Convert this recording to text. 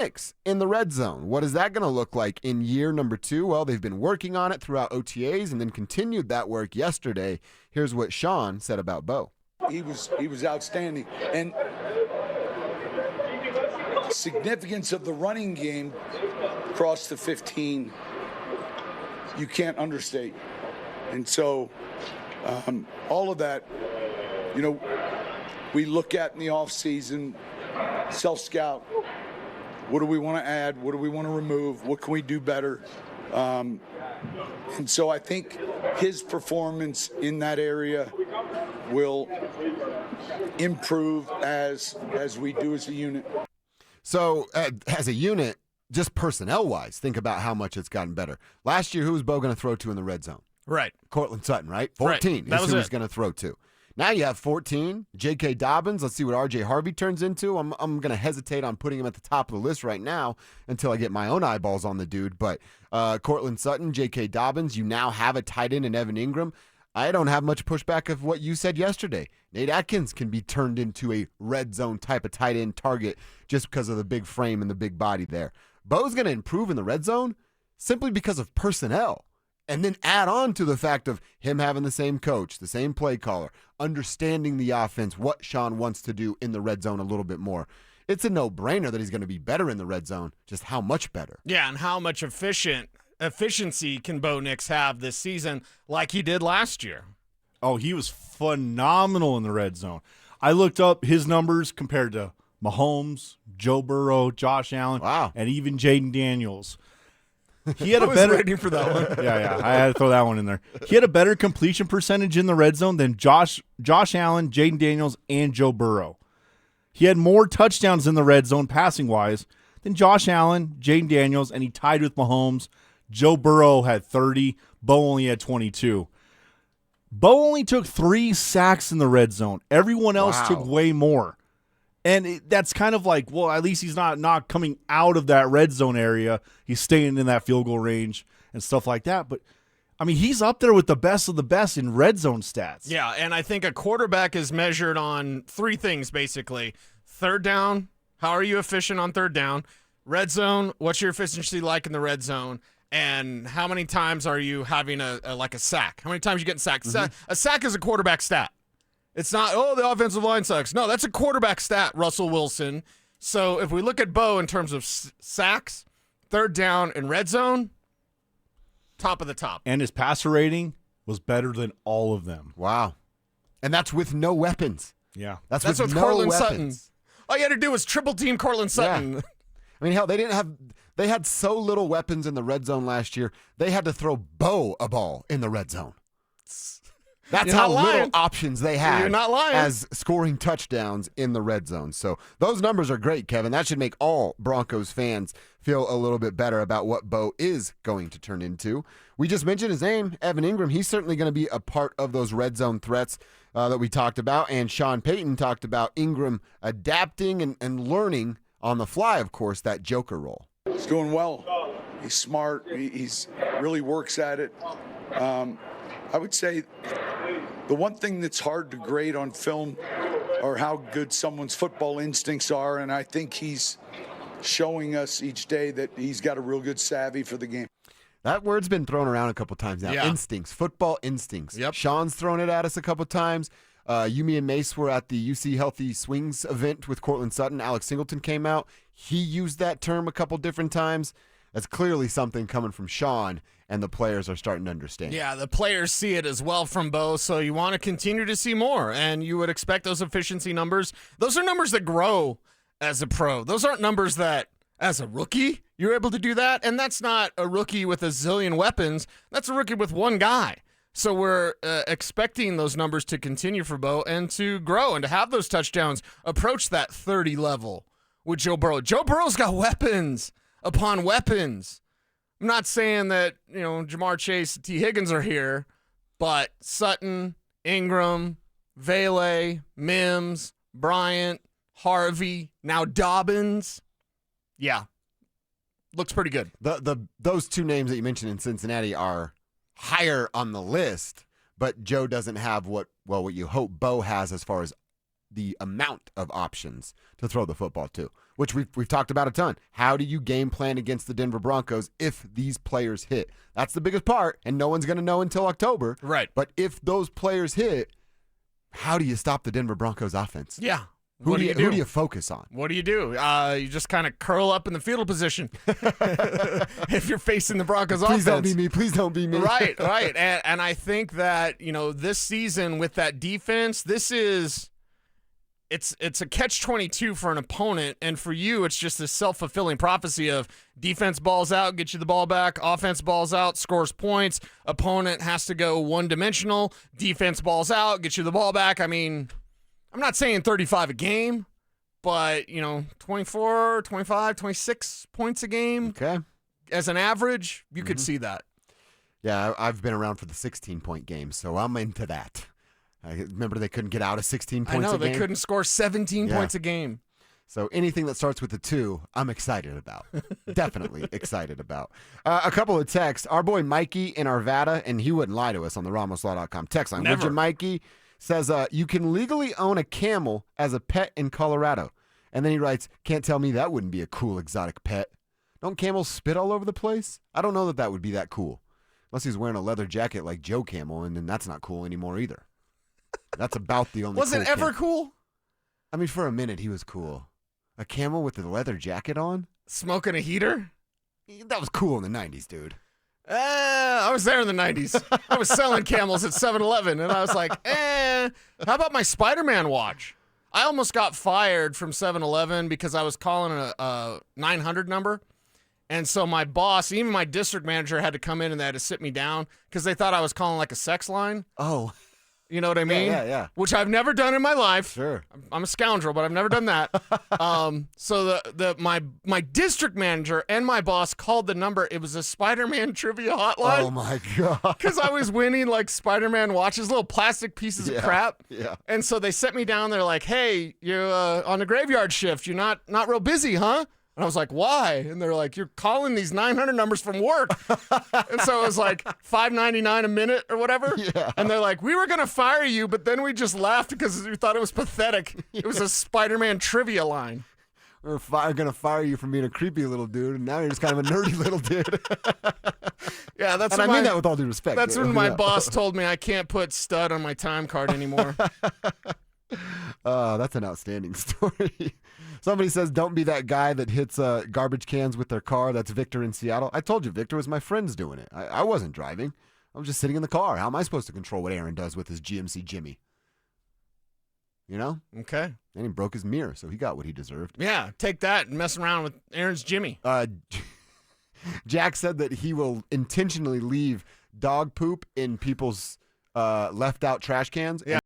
Knicks in the red zone. What is that going to look like in year number 2? Well, they've been working on it throughout OTAs and then continued that work yesterday. Here's what Sean said about Bo. He was outstanding. And the significance of the running game across the 15, you can't understate. And so all of that, we look at in the offseason, self-scout. What do we want to add? What do we want to remove? What can we do better? And so I think his performance in that area will improve as we do as a unit. So as a unit, just personnel-wise, think about how much it's gotten better. Last year, who was Bo going to throw to in the red zone? Right. Cortland Sutton, right? 14 That is was who it. he's going to throw to. Now you have 14, JK Dobbins. Let's see what RJ Harvey turns into. I'm going to hesitate on putting him at the top of the list right now until I get my own eyeballs on the dude. But Cortland Sutton, JK Dobbins, you now have a tight end in Evan Ingram. I don't have much pushback of what you said yesterday. Nate Atkins can be turned into a red zone type of tight end target just because of the big frame and the big body there. Bo's going to improve in the red zone simply because of personnel. And then add on to the fact of him having the same coach, the same play caller, understanding the offense, what Sean wants to do in the red zone a little bit more. It's a no-brainer that he's going to be better in the red zone, just how much better. Yeah, and how much efficiency can Bo Nix have this season like he did last year? Oh, he was phenomenal in the red zone. I looked up his numbers compared to Mahomes, Joe Burrow, Josh Allen, and even Jaden Daniels. He had I was waiting for that one. Yeah, I had to throw that one in there. He had a better completion percentage in the red zone than Josh Allen, Jaden Daniels, and Joe Burrow. He had more touchdowns in the red zone passing-wise than Josh Allen, Jaden Daniels, and he tied with Mahomes. Joe Burrow had 30. Bo only had 22. Bo only took 3 sacks in the red zone. Everyone else took way more. And that's kind of like, well, at least he's not coming out of that red zone area. He's staying in that field goal range and stuff like that. But, I mean, he's up there with the best of the best in red zone stats. Yeah, and I think a quarterback is measured on 3 things, basically. Third down, how are you efficient on third down? Red zone, what's your efficiency like in the red zone? And how many times are you having a sack? How many times you getting sacked? Mm-hmm. A sack is a quarterback stat. It's not, the offensive line sucks. No, that's a quarterback stat, Russell Wilson. So if we look at Bo in terms of sacks, third down, and red zone, top of the top. And his passer rating was better than all of them. Wow. And that's with no weapons. Yeah. That's with no Cortland weapons. Sutton. All you had to do was triple team Cortland Sutton. Yeah. I mean, hell, they had so little weapons in the red zone last year, they had to throw Bo a ball in the red zone. That's how little options they had as scoring touchdowns in the red zone. So those numbers are great, Kevin. That should make all Broncos fans feel a little bit better about what Bo is going to turn into. We just mentioned his name, Evan Ingram. He's certainly going to be a part of those red zone threats that we talked about. And Sean Payton talked about Ingram adapting and learning on the fly, of course, that joker role. He's doing well. He's smart. He's really works at it. I would say the one thing that's hard to grade on film are how good someone's football instincts are, and I think he's showing us each day that he's got a real good savvy for the game. That word's been thrown around a couple times now. Yeah. Instincts, football instincts. Yep. Sean's thrown it at us a couple times. Yumi and Mace were at the UC Healthy Swings event with Cortland Sutton. Alex Singleton came out. He used that term a couple different times. That's clearly something coming from Sean, and the players are starting to understand. Yeah, the players see it as well from Bo, so you want to continue to see more, and you would expect those efficiency numbers. Those are numbers that grow as a pro. Those aren't numbers that, as a rookie, you're able to do that, and that's not a rookie with a zillion weapons. That's a rookie with one guy. So we're expecting those numbers to continue for Bo and to grow and to have those touchdowns approach that 30 level with Joe Burrow. Joe Burrow's got weapons upon weapons. I'm not saying that, Jamar Chase, T. Higgins are here, but Sutton, Ingram, Vele, Mims, Bryant, Harvey, now Dobbins. Yeah, looks pretty good. Those 2 names that you mentioned in Cincinnati are higher on the list, but Joe doesn't have what you hope Bo has as far as the amount of options to throw the football to, which we've talked about a ton. How do you game plan against the Denver Broncos if these players hit? That's the biggest part, and no one's going to know until October. Right. But if those players hit, how do you stop the Denver Broncos offense? Yeah. Who do you focus on? What do? You just kind of curl up in the fetal position if you're facing the Broncos offense. Please don't be me. Please don't be me. Right. And I think that, this season with that defense, it's a catch-22 for an opponent, and for you, it's just a self-fulfilling prophecy of defense balls out, get you the ball back, offense balls out, scores points, opponent has to go one-dimensional, defense balls out, get you the ball back. I mean, I'm not saying 35 a game, but, 24, 25, 26 points a game. Okay. As an average, you could see that. Yeah, I've been around for the 16-point game, so I'm into that. I remember they couldn't get out of 16 points a game. I know, they couldn't score 17 points a game. So anything that starts with a 2, I'm excited about. Definitely excited about. A couple of texts. Our boy Mikey in Arvada, and he wouldn't lie to us on the RamosLaw.com text line. Never. Would you, Mikey? Says, you can legally own a camel as a pet in Colorado. And then he writes, can't tell me that wouldn't be a cool exotic pet. Don't camels spit all over the place? I don't know that would be that cool. Unless he's wearing a leather jacket like Joe Camel, and then that's not cool anymore either. That's about the only Was cool it ever camel. Cool? I mean, for a minute, he was cool. A camel with a leather jacket on? Smoking a heater? That was cool in the 90s, dude. I was there in the 90s. I was selling camels at 7-Eleven, and I was like, how about my Spider-Man watch? I almost got fired from 7-Eleven because I was calling a 900 number. And so my boss, even my district manager, had to come in and they had to sit me down because they thought I was calling like a sex line. Oh. You know what I mean? Yeah. Which I've never done in my life. Sure. I'm a scoundrel, but I've never done that. So my district manager and my boss called the number. It was a Spider-Man trivia hotline. Oh my God. Because I was winning like Spider-Man watches, little plastic pieces of crap. Yeah. And so they set me down. They're like, "Hey, you're on the graveyard shift. You're not real busy, huh?" And I was like, "Why?" And they're like, "You're calling these 900 numbers from work." And so it was like $5.99 a minute or whatever. Yeah. And they're like, "We were going to fire you, but then we just laughed because we thought it was pathetic." It was a Spider-Man trivia line. We're going to fire you for being a creepy little dude, and now you're just kind of a nerdy little dude. Yeah, that's and I mean that with all due respect. That's when my boss told me I can't put stud on my time card anymore. That's an outstanding story. Somebody says, don't be that guy that hits garbage cans with their car. That's Victor in Seattle. I told you, Victor was my friends doing it. I wasn't driving. I was just sitting in the car. How am I supposed to control what Aaron does with his GMC Jimmy? You know? Okay. And he broke his mirror, so he got what he deserved. Yeah, take that and mess around with Aaron's Jimmy. Jack said that he will intentionally leave dog poop in people's left out trash cans. Yeah.